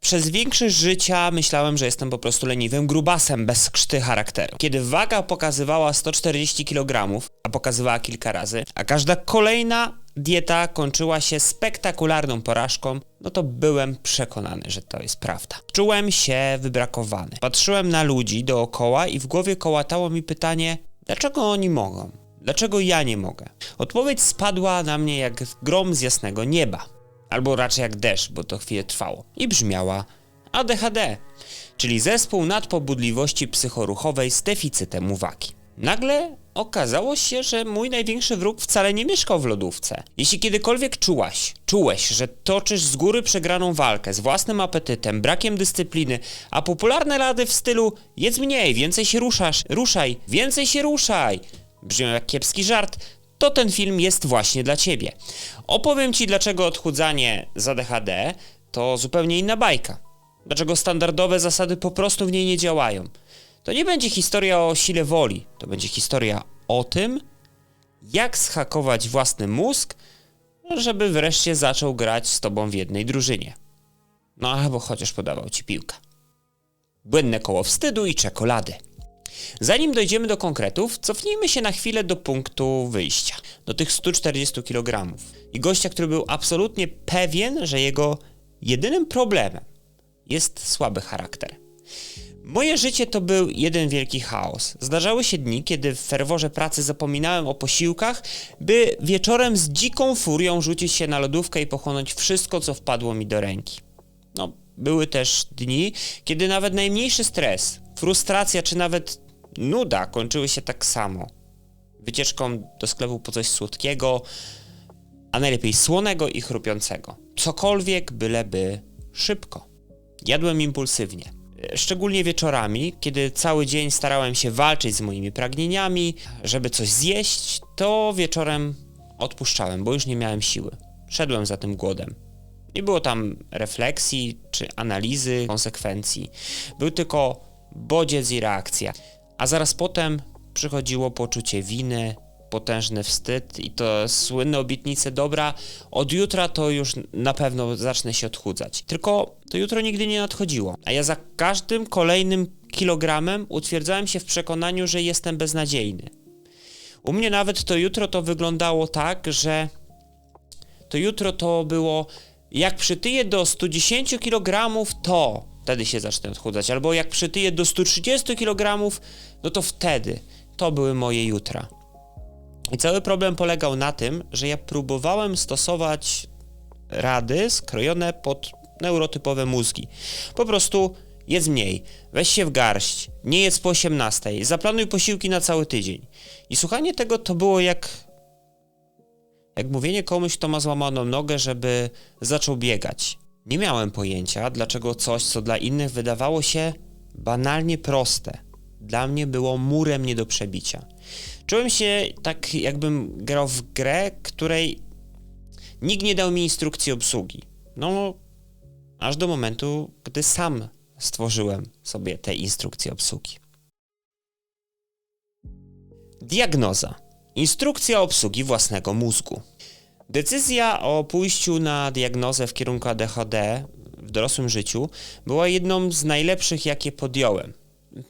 Przez większość życia myślałem, że jestem po prostu leniwym grubasem bez krzty charakteru. Kiedy waga pokazywała 140 kg, a pokazywała kilka razy, a każda kolejna dieta kończyła się spektakularną porażką, no to byłem przekonany, że to jest prawda. Czułem się wybrakowany. Patrzyłem na ludzi dookoła i w głowie kołatało mi pytanie, dlaczego oni mogą? Dlaczego ja nie mogę? Odpowiedź spadła na mnie jak grom z jasnego nieba. Albo raczej jak deszcz, bo to chwilę trwało. I brzmiała ADHD, czyli zespół nadpobudliwości psychoruchowej z deficytem uwagi. Nagle okazało się, że mój największy wróg wcale nie mieszkał w lodówce. Jeśli kiedykolwiek czułeś, że toczysz z góry przegraną walkę z własnym apetytem, brakiem dyscypliny, a popularne rady w stylu jedz mniej, więcej się ruszaj, więcej się ruszaj, brzmią jak kiepski żart, to ten film jest właśnie dla ciebie. Opowiem ci, dlaczego odchudzanie z ADHD to zupełnie inna bajka. Dlaczego standardowe zasady po prostu w niej nie działają. To nie będzie historia o sile woli, to będzie historia o tym, jak zhakować własny mózg, żeby wreszcie zaczął grać z tobą w jednej drużynie. No albo chociaż podawał ci piłkę. Błędne koło wstydu i czekolady. Zanim dojdziemy do konkretów, cofnijmy się na chwilę do punktu wyjścia, do tych 140 kg i gościa, który był absolutnie pewien, że jego jedynym problemem jest słaby charakter. Moje życie to był jeden wielki chaos. Zdarzały się dni, kiedy w ferworze pracy zapominałem o posiłkach, by wieczorem z dziką furią rzucić się na lodówkę i pochłonąć wszystko, co wpadło mi do ręki. No, były też dni, kiedy nawet najmniejszy stres, frustracja czy nawet nuda kończyły się tak samo. Wycieczką do sklepu po coś słodkiego, a najlepiej słonego i chrupiącego. Cokolwiek, byleby szybko. Jadłem impulsywnie. Szczególnie wieczorami, kiedy cały dzień starałem się walczyć z moimi pragnieniami, żeby coś zjeść, to wieczorem odpuszczałem, bo już nie miałem siły. Szedłem za tym głodem. Nie było tam refleksji czy analizy konsekwencji. Był tylko bodziec i reakcja. A zaraz potem przychodziło poczucie winy, potężny wstyd i to słynne obietnice dobra, od jutra to już na pewno zacznę się odchudzać. Tylko to jutro nigdy nie nadchodziło, a ja za każdym kolejnym kilogramem utwierdzałem się w przekonaniu, że jestem beznadziejny. U mnie nawet to jutro to wyglądało tak, że to jutro to było jak przytyję do 110 kg, to wtedy się zacznę odchudzać, albo jak przytyję do 130 kg, no to wtedy. To były moje jutra. I cały problem polegał na tym, że ja próbowałem stosować rady skrojone pod neurotypowe mózgi. Po prostu jedz mniej, weź się w garść, nie jedz po 18, zaplanuj posiłki na cały tydzień. I słuchanie tego to było jak mówienie komuś, kto ma złamaną nogę, żeby zaczął biegać. Nie miałem pojęcia, dlaczego coś, co dla innych wydawało się banalnie proste, dla mnie było murem nie do przebicia. Czułem się tak, jakbym grał w grę, której nikt nie dał mi instrukcji obsługi. No, aż do momentu, gdy sam stworzyłem sobie te instrukcje obsługi. Diagnoza. Instrukcja obsługi własnego mózgu. Decyzja o pójściu na diagnozę w kierunku ADHD w dorosłym życiu była jedną z najlepszych, jakie podjąłem.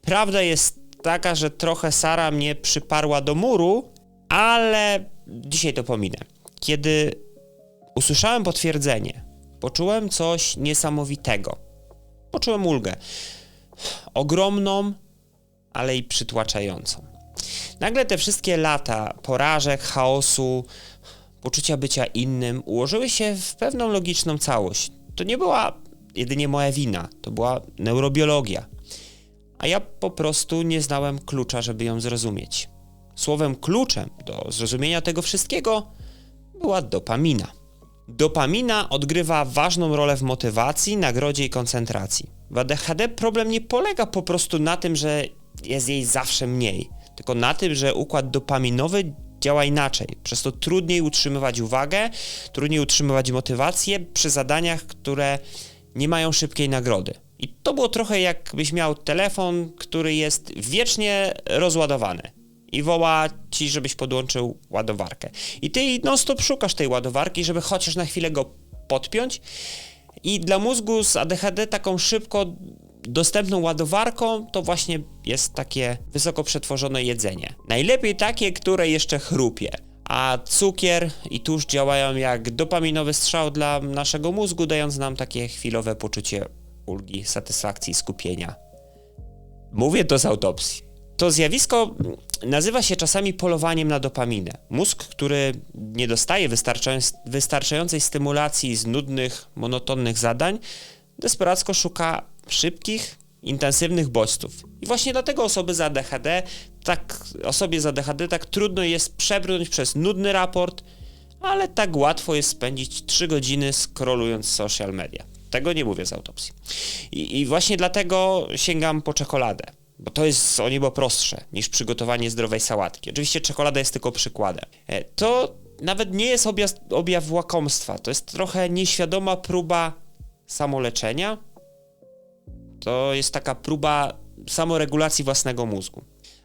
Prawda jest taka, że trochę Sara mnie przyparła do muru, ale dzisiaj to pominę. Kiedy usłyszałem potwierdzenie, poczułem coś niesamowitego. Poczułem ulgę. Ogromną, ale i przytłaczającą. Nagle te wszystkie lata porażek, chaosu, poczucia bycia innym ułożyły się w pewną logiczną całość. To nie była jedynie moja wina, to była neurobiologia. A ja po prostu nie znałem klucza, żeby ją zrozumieć. Słowem kluczem do zrozumienia tego wszystkiego była dopamina. Dopamina odgrywa ważną rolę w motywacji, nagrodzie i koncentracji. W ADHD problem nie polega po prostu na tym, że jest jej zawsze mniej, tylko na tym, że układ dopaminowy działa inaczej. Przez to trudniej utrzymywać uwagę, trudniej utrzymywać motywację przy zadaniach, które nie mają szybkiej nagrody. I to było trochę jakbyś miał telefon, który jest wiecznie rozładowany i woła ci, żebyś podłączył ładowarkę. I ty non stop szukasz tej ładowarki, żeby chociaż na chwilę go podpiąć I dla mózgu z ADHD taką szybko dostępną ładowarką to właśnie jest takie wysoko przetworzone jedzenie. Najlepiej takie, które jeszcze chrupie. A cukier i tłuszcz działają jak dopaminowy strzał dla naszego mózgu, dając nam takie chwilowe poczucie ulgi, satysfakcji, skupienia. Mówię to z autopsji. To zjawisko nazywa się czasami polowaniem na dopaminę. Mózg, który nie dostaje wystarczającej stymulacji z nudnych, monotonnych zadań, desperacko szuka szybkich, intensywnych bodźców. I właśnie dlatego osobie z ADHD tak trudno jest przebrnąć przez nudny raport, ale tak łatwo jest spędzić 3 godziny scrollując social media. Tego nie mówię z autopsji. I właśnie dlatego sięgam po czekoladę, bo to jest o niebo prostsze niż przygotowanie zdrowej sałatki. Oczywiście czekolada jest tylko przykładem. To nawet nie jest objaw łakomstwa, to jest trochę nieświadoma próba samoleczenia. To jest taka próba samoregulacji własnego mózgu.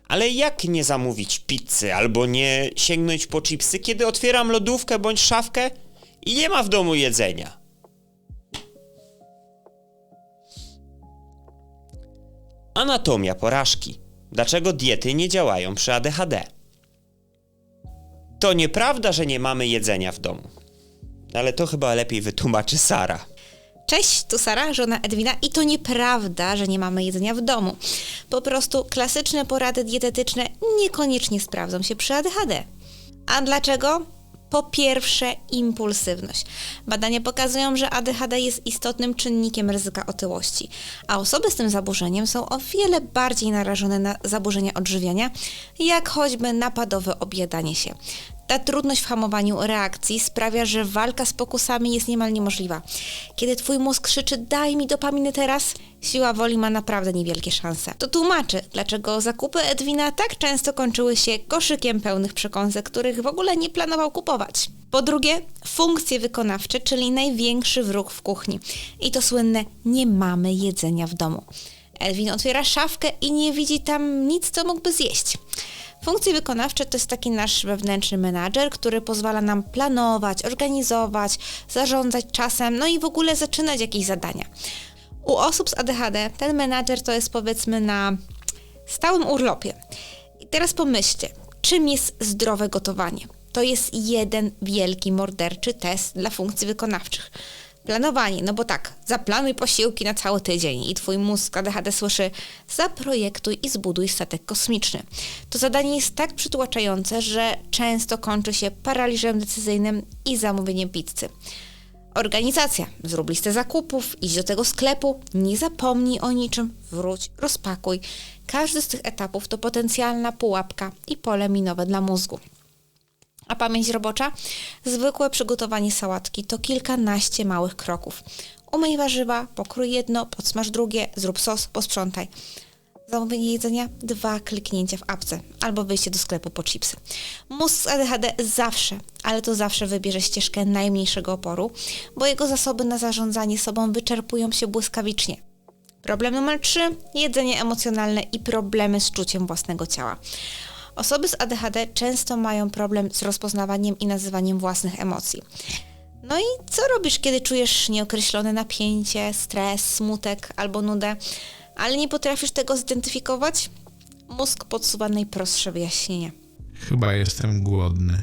Ale jak nie zamówić pizzy albo nie sięgnąć po chipsy, kiedy otwieram lodówkę bądź szafkę i nie ma w domu jedzenia? Anatomia porażki. Dlaczego diety nie działają przy ADHD? To nieprawda, że nie mamy jedzenia w domu. Ale to chyba lepiej wytłumaczy Sara. Cześć, tu Sara, żona Edwina i to nieprawda, że nie mamy jedzenia w domu. Po prostu klasyczne porady dietetyczne niekoniecznie sprawdzą się przy ADHD. A dlaczego? Po pierwsze, impulsywność. Badania pokazują, że ADHD jest istotnym czynnikiem ryzyka otyłości, a osoby z tym zaburzeniem są o wiele bardziej narażone na zaburzenia odżywiania, jak choćby napadowe objadanie się. Ta trudność w hamowaniu reakcji sprawia, że walka z pokusami jest niemal niemożliwa. Kiedy twój mózg krzyczy daj mi dopaminy teraz, siła woli ma naprawdę niewielkie szanse. To tłumaczy, dlaczego zakupy Edwina tak często kończyły się koszykiem pełnych przekąsek, których w ogóle nie planował kupować. Po drugie, funkcje wykonawcze, czyli największy wróg w kuchni. I to słynne nie mamy jedzenia w domu. Edwin otwiera szafkę i nie widzi tam nic, co mógłby zjeść. Funkcje wykonawcze to jest taki nasz wewnętrzny menadżer, który pozwala nam planować, organizować, zarządzać czasem, no i w ogóle zaczynać jakieś zadania. U osób z ADHD ten menadżer to jest powiedzmy na stałym urlopie. I teraz pomyślcie, czym jest zdrowe gotowanie? To jest jeden wielki morderczy test dla funkcji wykonawczych. Planowanie, no bo tak, zaplanuj posiłki na cały tydzień i twój mózg ADHD słyszy zaprojektuj i zbuduj statek kosmiczny. To zadanie jest tak przytłaczające, że często kończy się paraliżem decyzyjnym i zamówieniem pizzy. Organizacja. Zrób listę zakupów, idź do tego sklepu, nie zapomnij o niczym, wróć, rozpakuj. Każdy z tych etapów to potencjalna pułapka i pole minowe dla mózgu. A pamięć robocza? Zwykłe przygotowanie sałatki to kilkanaście małych kroków. Umyj warzywa, pokrój jedno, podsmaż drugie, zrób sos, posprzątaj. Zamówienie jedzenia, 2 kliknięcia w apce albo wyjście do sklepu po chipsy. Mózg z ADHD zawsze, ale to zawsze wybierze ścieżkę najmniejszego oporu, bo jego zasoby na zarządzanie sobą wyczerpują się błyskawicznie. Problem numer 3. Jedzenie emocjonalne i problemy z czuciem własnego ciała. Osoby z ADHD często mają problem z rozpoznawaniem i nazywaniem własnych emocji. No i co robisz, kiedy czujesz nieokreślone napięcie, stres, smutek albo nudę, ale nie potrafisz tego zidentyfikować? Mózg podsuwa najprostsze wyjaśnienie. Chyba jestem głodny.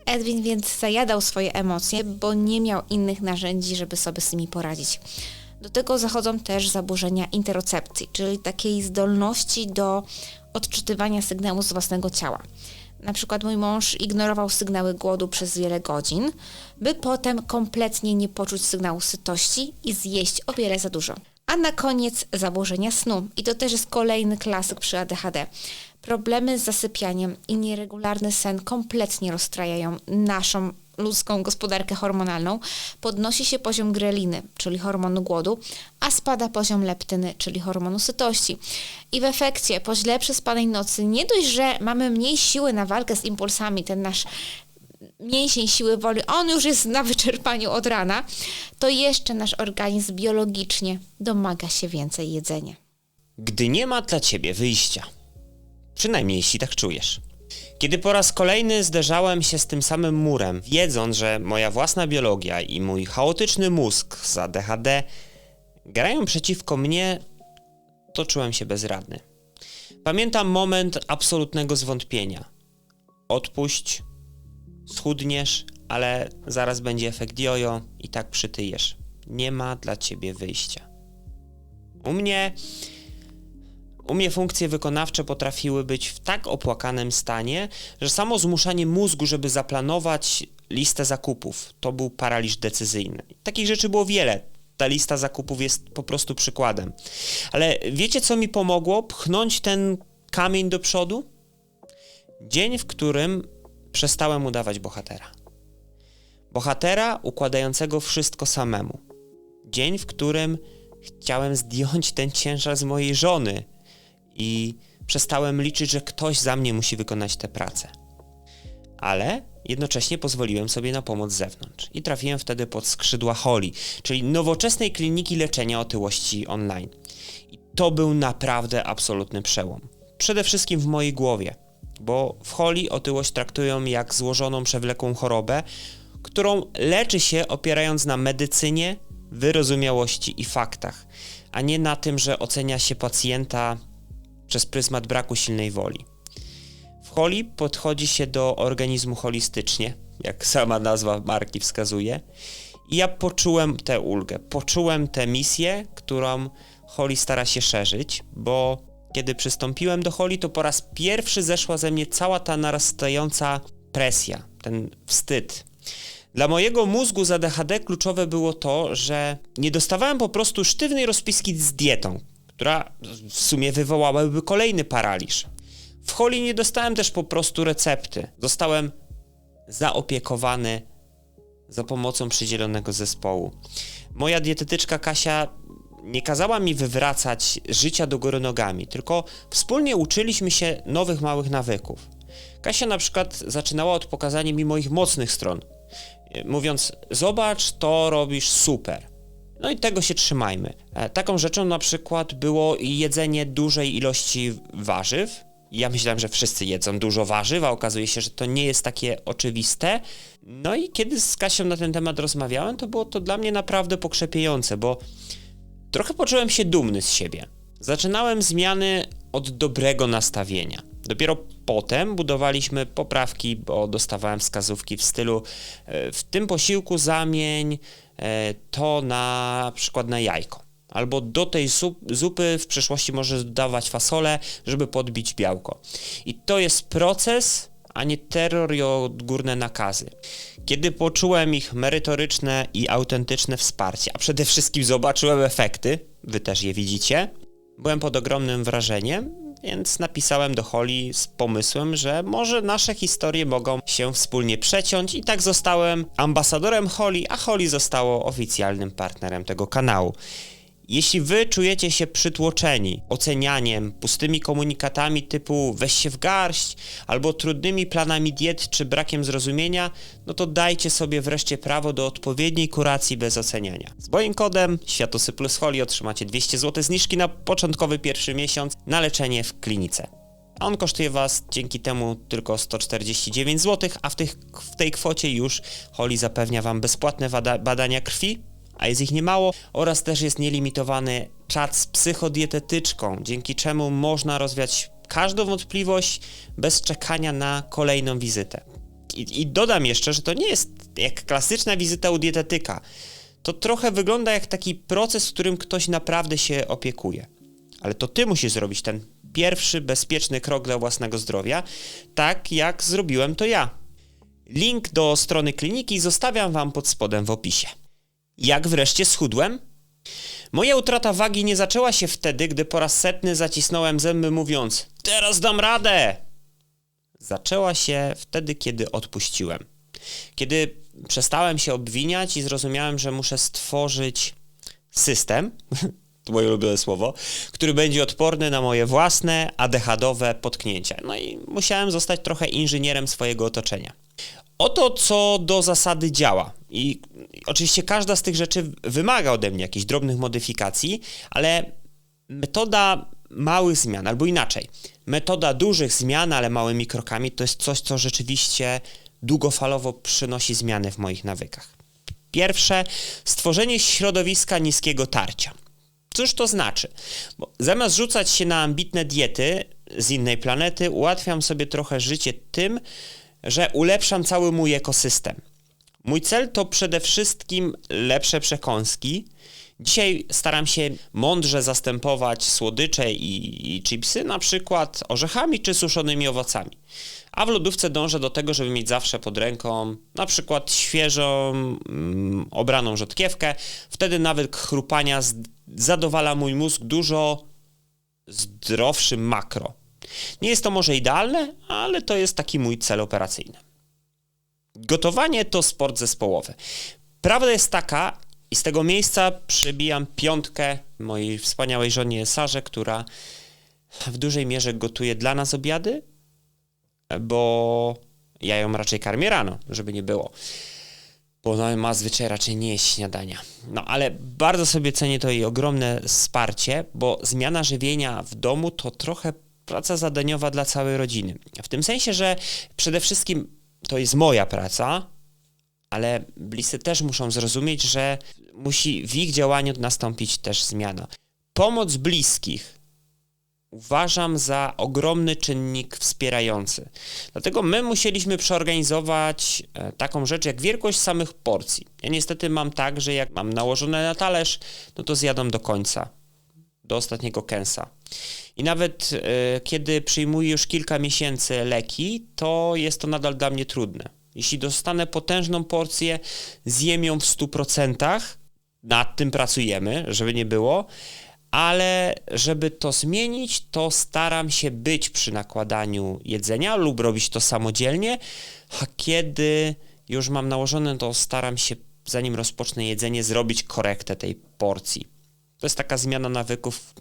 Edwin więc zajadał swoje emocje, bo nie miał innych narzędzi, żeby sobie z nimi poradzić. Do tego zachodzą też zaburzenia interocepcji, czyli takiej zdolności do odczytywania sygnału z własnego ciała. Na przykład mój mąż ignorował sygnały głodu przez wiele godzin, by potem kompletnie nie poczuć sygnału sytości i zjeść o wiele za dużo. A na koniec zaburzenia snu. I to też jest kolejny klasyk przy ADHD. Problemy z zasypianiem i nieregularny sen kompletnie rozstrajają naszą ludzką gospodarkę hormonalną, podnosi się poziom greliny, czyli hormonu głodu, a spada poziom leptyny, czyli hormonu sytości. I w efekcie po źle przespanej nocy nie dość, że mamy mniej siły na walkę z impulsami, ten nasz mięsień siły woli, on już jest na wyczerpaniu od rana, to jeszcze nasz organizm biologicznie domaga się więcej jedzenia. Gdy nie ma dla ciebie wyjścia, przynajmniej jeśli tak czujesz, Kiedy po raz kolejny zderzałem się z tym samym murem, wiedząc, że moja własna biologia i mój chaotyczny mózg z ADHD grają przeciwko mnie, to czułem się bezradny. Pamiętam moment absolutnego zwątpienia. Odpuść, schudniesz, ale zaraz będzie efekt jojo i tak przytyjesz. Nie ma dla ciebie wyjścia. U mnie funkcje wykonawcze potrafiły być w tak opłakanym stanie, że samo zmuszanie mózgu, żeby zaplanować listę zakupów, to był paraliż decyzyjny. Takich rzeczy było wiele. Ta lista zakupów jest po prostu przykładem. Ale wiecie, co mi pomogło pchnąć ten kamień do przodu? Dzień, w którym przestałem udawać bohatera. Bohatera układającego wszystko samemu. Dzień, w którym chciałem zdjąć ten ciężar z mojej żony i przestałem liczyć, że ktoś za mnie musi wykonać tę pracę. Ale jednocześnie pozwoliłem sobie na pomoc z zewnątrz i trafiłem wtedy pod skrzydła Holi, czyli nowoczesnej kliniki leczenia otyłości online. I to był naprawdę absolutny przełom. Przede wszystkim w mojej głowie, bo w Holi otyłość traktują jak złożoną, przewlekłą chorobę, którą leczy się opierając na medycynie, wyrozumiałości i faktach, a nie na tym, że ocenia się pacjenta przez pryzmat braku silnej woli. W Holi podchodzi się do organizmu holistycznie, jak sama nazwa marki wskazuje, i ja poczułem tę ulgę, poczułem tę misję, którą Holi stara się szerzyć, bo kiedy przystąpiłem do Holi, to po raz pierwszy zeszła ze mnie cała ta narastająca presja, ten wstyd. Dla mojego mózgu z ADHD kluczowe było to, że nie dostawałem po prostu sztywnej rozpiski z dietą, która w sumie wywołałaby kolejny paraliż. W Holi nie dostałem też po prostu recepty. Zostałem zaopiekowany za pomocą przydzielonego zespołu. Moja dietetyczka Kasia nie kazała mi wywracać życia do góry nogami, tylko wspólnie uczyliśmy się nowych małych nawyków. Kasia na przykład zaczynała od pokazania mi moich mocnych stron, mówiąc: zobacz, to robisz super. No i tego się trzymajmy. Taką rzeczą na przykład było jedzenie dużej ilości warzyw. Ja myślałem, że wszyscy jedzą dużo warzyw, a okazuje się, że to nie jest takie oczywiste. No i kiedy z Kasią na ten temat rozmawiałem, to było to dla mnie naprawdę pokrzepiające, bo trochę poczułem się dumny z siebie. Zaczynałem zmiany od dobrego nastawienia. Dopiero potem budowaliśmy poprawki, bo dostawałem wskazówki w stylu: w tym posiłku zamień to na przykład na jajko. Albo do tej zupy w przyszłości możesz dodawać fasolę, żeby podbić białko. I to jest proces, a nie terror i odgórne nakazy. Kiedy poczułem ich merytoryczne i autentyczne wsparcie, a przede wszystkim zobaczyłem efekty, wy też je widzicie, byłem pod ogromnym wrażeniem, więc napisałem do Holi z pomysłem, że może nasze historie mogą się wspólnie przeciąć, i tak zostałem ambasadorem Holi, a Holi zostało oficjalnym partnerem tego kanału. Jeśli wy czujecie się przytłoczeni ocenianiem, pustymi komunikatami typu weź się w garść, albo trudnymi planami diet czy brakiem zrozumienia, no to dajcie sobie wreszcie prawo do odpowiedniej kuracji bez oceniania. Z moim kodem Światłosy plus Holi otrzymacie 200 zł zniżki na początkowy pierwszy miesiąc na leczenie w klinice. A on kosztuje was dzięki temu tylko 149 zł, a w tej kwocie już Holi zapewnia wam bezpłatne badania krwi, a jest ich niemało, oraz też jest nielimitowany czat z psychodietetyczką, dzięki czemu można rozwiać każdą wątpliwość bez czekania na kolejną wizytę. I dodam jeszcze, że to nie jest jak klasyczna wizyta u dietetyka. To trochę wygląda jak taki proces, w którym ktoś naprawdę się opiekuje. Ale to ty musisz zrobić ten pierwszy, bezpieczny krok dla własnego zdrowia, tak jak zrobiłem to ja. Link do strony kliniki zostawiam wam pod spodem w opisie. Jak wreszcie schudłem? Moja utrata wagi nie zaczęła się wtedy, gdy po raz setny zacisnąłem zęby mówiąc: teraz dam radę! Zaczęła się wtedy, kiedy odpuściłem. Kiedy przestałem się obwiniać i zrozumiałem, że muszę stworzyć system, to moje ulubione słowo, który będzie odporny na moje własne ADHD-owe potknięcia. No i musiałem zostać trochę inżynierem swojego otoczenia. Oto co do zasady działa. I oczywiście każda z tych rzeczy wymaga ode mnie jakichś drobnych modyfikacji, ale metoda małych zmian, albo inaczej. Metoda dużych zmian, ale małymi krokami to jest coś, co rzeczywiście długofalowo przynosi zmiany w moich nawykach. Pierwsze, stworzenie środowiska niskiego tarcia. Cóż to znaczy? Bo zamiast rzucać się na ambitne diety z innej planety, ułatwiam sobie trochę życie tym, że ulepszam cały mój ekosystem. Mój cel to przede wszystkim lepsze przekąski. Dzisiaj staram się mądrze zastępować słodycze i chipsy, na przykład orzechami czy suszonymi owocami. A w lodówce dążę do tego, żeby mieć zawsze pod ręką na przykład świeżą, obraną rzodkiewkę. Wtedy nawyk chrupania zadowala mój mózg dużo zdrowszym makro. Nie jest to może idealne, ale to jest taki mój cel operacyjny. Gotowanie to sport zespołowy. Prawda jest taka, i z tego miejsca przybijam piątkę mojej wspaniałej żonie Sarze, która w dużej mierze gotuje dla nas obiady, bo ja ją raczej karmię rano, żeby nie było. Bo ona ma zwyczaj raczej nie jeść śniadania. No ale bardzo sobie cenię to jej ogromne wsparcie, bo zmiana żywienia w domu to trochę praca zadaniowa dla całej rodziny. W tym sensie, że przede wszystkim to jest moja praca, ale bliscy też muszą zrozumieć, że musi w ich działaniu nastąpić też zmiana. Pomoc bliskich uważam za ogromny czynnik wspierający. Dlatego my musieliśmy przeorganizować taką rzecz jak wielkość samych porcji. Ja niestety mam tak, że jak mam nałożone na talerz, no to zjadam do końca, do ostatniego kęsa. I nawet kiedy przyjmuję już kilka miesięcy leki, to jest to nadal dla mnie trudne. Jeśli dostanę potężną porcję, zjem ją w 100%, nad tym pracujemy, żeby nie było, ale żeby to zmienić, to staram się być przy nakładaniu jedzenia lub robić to samodzielnie, a kiedy już mam nałożone, to staram się, zanim rozpocznę jedzenie, zrobić korektę tej porcji. To jest taka zmiana nawyków,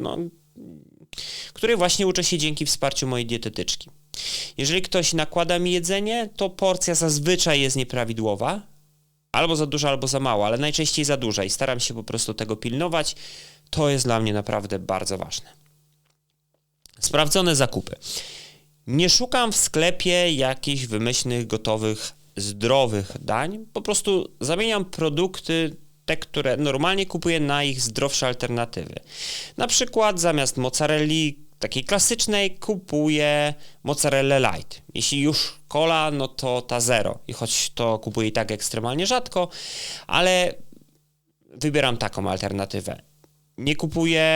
której właśnie uczę się dzięki wsparciu mojej dietetyczki. Jeżeli ktoś nakłada mi jedzenie, to porcja zazwyczaj jest nieprawidłowa, albo za duża, albo za mała, ale najczęściej za duża i staram się po prostu tego pilnować. To jest dla mnie naprawdę bardzo ważne. Sprawdzone zakupy. Nie szukam w sklepie jakichś wymyślnych, gotowych, zdrowych dań. Po prostu zamieniam produkty, te, które normalnie kupuję, na ich zdrowsze alternatywy. Na przykład zamiast mozzarelli takiej klasycznej kupuję mozzarellę light. Jeśli już cola, no to ta zero. I choć to kupuję i tak ekstremalnie rzadko, ale wybieram taką alternatywę. Nie kupuję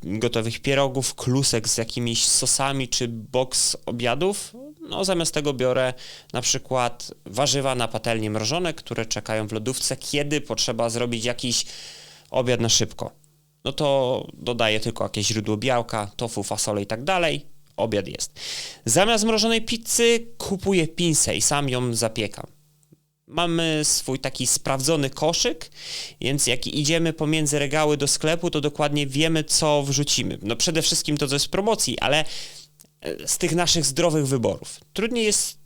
gotowych pierogów, klusek z jakimiś sosami czy boks obiadów. No zamiast tego biorę na przykład warzywa na patelnię mrożone, które czekają w lodówce, kiedy potrzeba zrobić jakiś obiad na szybko. No to dodaję tylko jakieś źródło białka, tofu, fasolę i tak dalej. Obiad jest. Zamiast mrożonej pizzy kupuję pinsę i sam ją zapiekam. Mamy swój taki sprawdzony koszyk, więc jak idziemy pomiędzy regały do sklepu, to dokładnie wiemy, co wrzucimy. No przede wszystkim to, co jest w promocji, ale z tych naszych zdrowych wyborów. Trudniej jest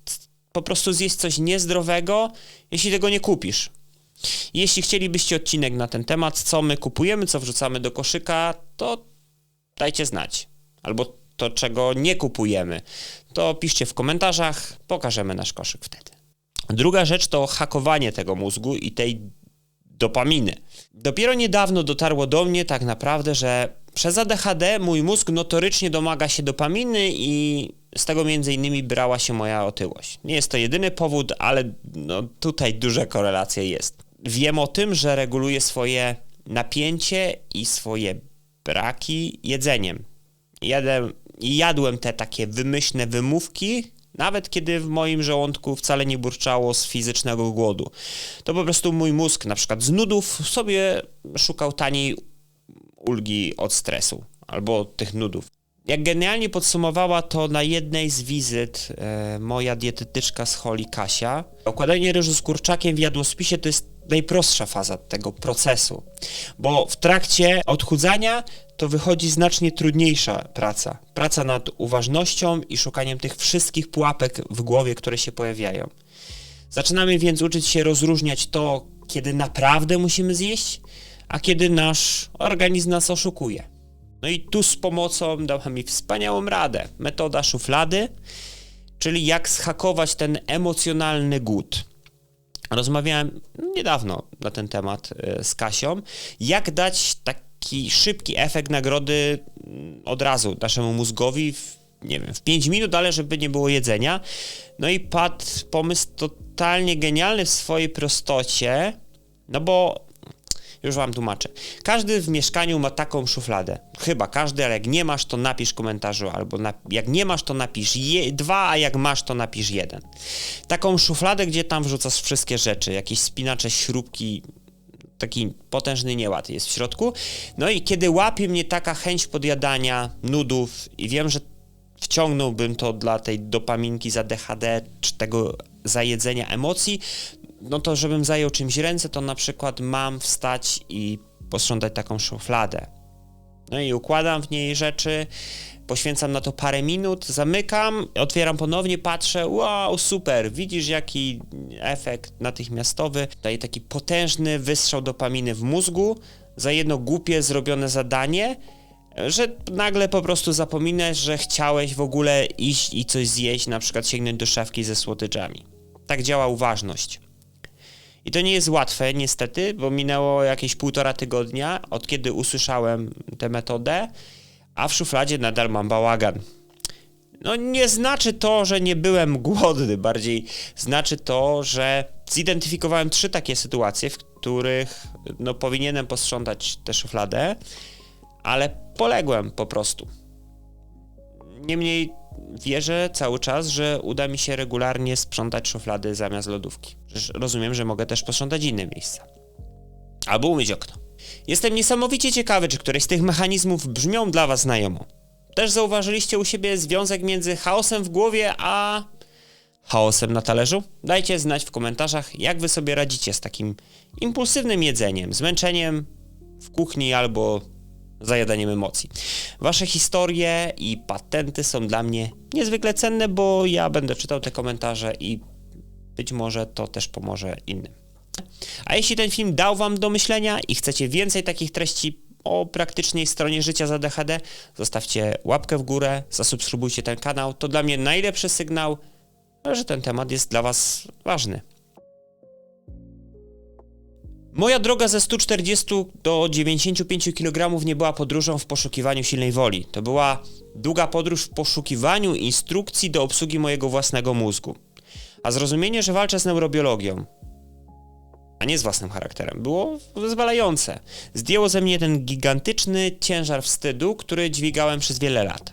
po prostu zjeść coś niezdrowego, jeśli tego nie kupisz. Jeśli chcielibyście odcinek na ten temat, co my kupujemy, co wrzucamy do koszyka, to dajcie znać. Albo to, czego nie kupujemy, to piszcie w komentarzach, pokażemy nasz koszyk wtedy. Druga rzecz to hakowanie tego mózgu i tej dopaminy. Dopiero niedawno dotarło do mnie tak naprawdę, że przez ADHD mój mózg notorycznie domaga się dopaminy i z tego między innymi brała się moja otyłość. Nie jest to jedyny powód, ale tutaj duża korelacja jest. Wiem o tym, że reguluję swoje napięcie i swoje braki jedzeniem. Jadłem te takie wymyślne wymówki, nawet kiedy w moim żołądku wcale nie burczało z fizycznego głodu. To po prostu mój mózg, na przykład z nudów, sobie szukał taniej ulgi od stresu albo od tych nudów. Jak genialnie podsumowała to na jednej z wizyt moja dietetyczka z Holi Kasia, układanie ryżu z kurczakiem w jadłospisie to jest najprostsza faza tego procesu, bo w trakcie odchudzania to wychodzi znacznie trudniejsza praca. Praca nad uważnością i szukaniem tych wszystkich pułapek w głowie, które się pojawiają. Zaczynamy więc uczyć się rozróżniać to, kiedy naprawdę musimy zjeść, a kiedy nasz organizm nas oszukuje. No i tu z pomocą dała mi wspaniałą radę. Metoda szuflady, czyli jak zhakować ten emocjonalny głód. Rozmawiałem niedawno na ten temat z Kasią, jak dać taki szybki efekt nagrody od razu naszemu mózgowi, w 5 minut, ale żeby nie było jedzenia. No i padł pomysł totalnie genialny w swojej prostocie, no bo już wam tłumaczę. Każdy w mieszkaniu ma taką szufladę. Chyba każdy, ale jak nie masz, to napisz w komentarzu, albo jak nie masz, to napisz 2, a jak masz, to napisz 1. Taką szufladę, gdzie tam wrzucasz wszystkie rzeczy, jakieś spinacze, śrubki, taki potężny nieład jest w środku. No i kiedy łapie mnie taka chęć podjadania, nudów i wiem, że wciągnąłbym to dla tej dopaminki za DHD, czy tego zajedzenia emocji, no to żebym zajął czymś ręce, to na przykład mam wstać i posprzątać taką szufladę. No i układam w niej rzeczy, poświęcam na to parę minut, zamykam, otwieram ponownie, patrzę, wow, super, widzisz jaki efekt natychmiastowy, daje taki potężny wystrzał dopaminy w mózgu za jedno głupie zrobione zadanie, że nagle po prostu zapominasz, że chciałeś w ogóle iść i coś zjeść, na przykład sięgnąć do szafki ze słodyczami. Tak działa uważność. I to nie jest łatwe, niestety, bo minęło jakieś 1,5 tygodnia, od kiedy usłyszałem tę metodę, a w szufladzie nadal mam bałagan. No nie znaczy to, że nie byłem głodny, bardziej znaczy to, że zidentyfikowałem 3 takie sytuacje, w których no powinienem posprzątać tę szufladę, ale poległem po prostu. Niemniej wierzę cały czas, że uda mi się regularnie sprzątać szuflady zamiast lodówki. Rozumiem, że mogę też posprzątać inne miejsca. Albo umyć okno. Jestem niesamowicie ciekawy, czy któreś z tych mechanizmów brzmią dla was znajomo. Też zauważyliście u siebie związek między chaosem w głowie a chaosem na talerzu? Dajcie znać w komentarzach, jak wy sobie radzicie z takim impulsywnym jedzeniem, zmęczeniem w kuchni albo zajadaniem emocji. Wasze historie i patenty są dla mnie niezwykle cenne, bo ja będę czytał te komentarze i być może to też pomoże innym. A jeśli ten film dał wam do myślenia i chcecie więcej takich treści o praktycznej stronie życia z ADHD, zostawcie łapkę w górę, zasubskrybujcie ten kanał. To dla mnie najlepszy sygnał, że ten temat jest dla was ważny. Moja droga ze 140 do 95 kg nie była podróżą w poszukiwaniu silnej woli. To była długa podróż w poszukiwaniu instrukcji do obsługi mojego własnego mózgu. A zrozumienie, że walczę z neurobiologią, a nie z własnym charakterem, było wyzwalające. Zdjęło ze mnie ten gigantyczny ciężar wstydu, który dźwigałem przez wiele lat.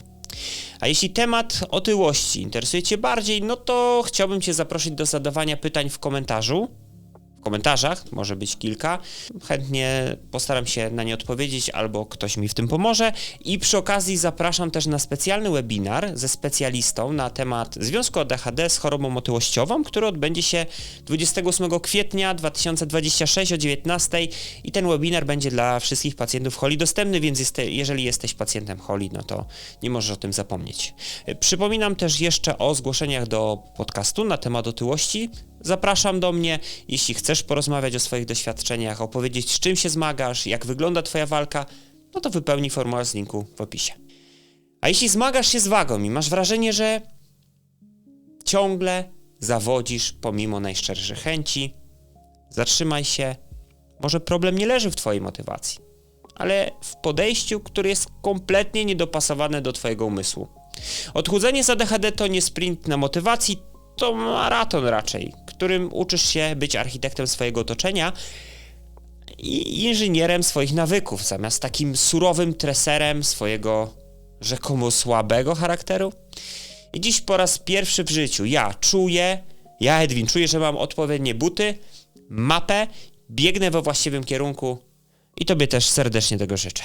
A jeśli temat otyłości interesuje cię bardziej, no to chciałbym cię zaprosić do zadawania pytań w komentarzach, może być kilka. Chętnie postaram się na nie odpowiedzieć albo ktoś mi w tym pomoże. I przy okazji zapraszam też na specjalny webinar ze specjalistą na temat związku ADHD z chorobą otyłościową, który odbędzie się 28 kwietnia 2026 o 19:00 i ten webinar będzie dla wszystkich pacjentów choli dostępny, więc jeżeli jesteś pacjentem choli, no to nie możesz o tym zapomnieć. Przypominam też jeszcze o zgłoszeniach do podcastu na temat otyłości. Zapraszam do mnie, jeśli chcesz porozmawiać o swoich doświadczeniach, opowiedzieć z czym się zmagasz, jak wygląda twoja walka, no to wypełnij formularz z linku w opisie. A jeśli zmagasz się z wagą i masz wrażenie, że ciągle zawodzisz pomimo najszczerszych chęci, zatrzymaj się, może problem nie leży w twojej motywacji, ale w podejściu, które jest kompletnie niedopasowane do twojego umysłu. Odchudzanie z ADHD to nie sprint na motywacji, to maraton raczej, którym uczysz się być architektem swojego otoczenia i inżynierem swoich nawyków, zamiast takim surowym treserem swojego rzekomo słabego charakteru. I dziś po raz pierwszy w życiu ja Edwin, czuję, że mam odpowiednie buty, mapę, biegnę we właściwym kierunku i tobie też serdecznie tego życzę.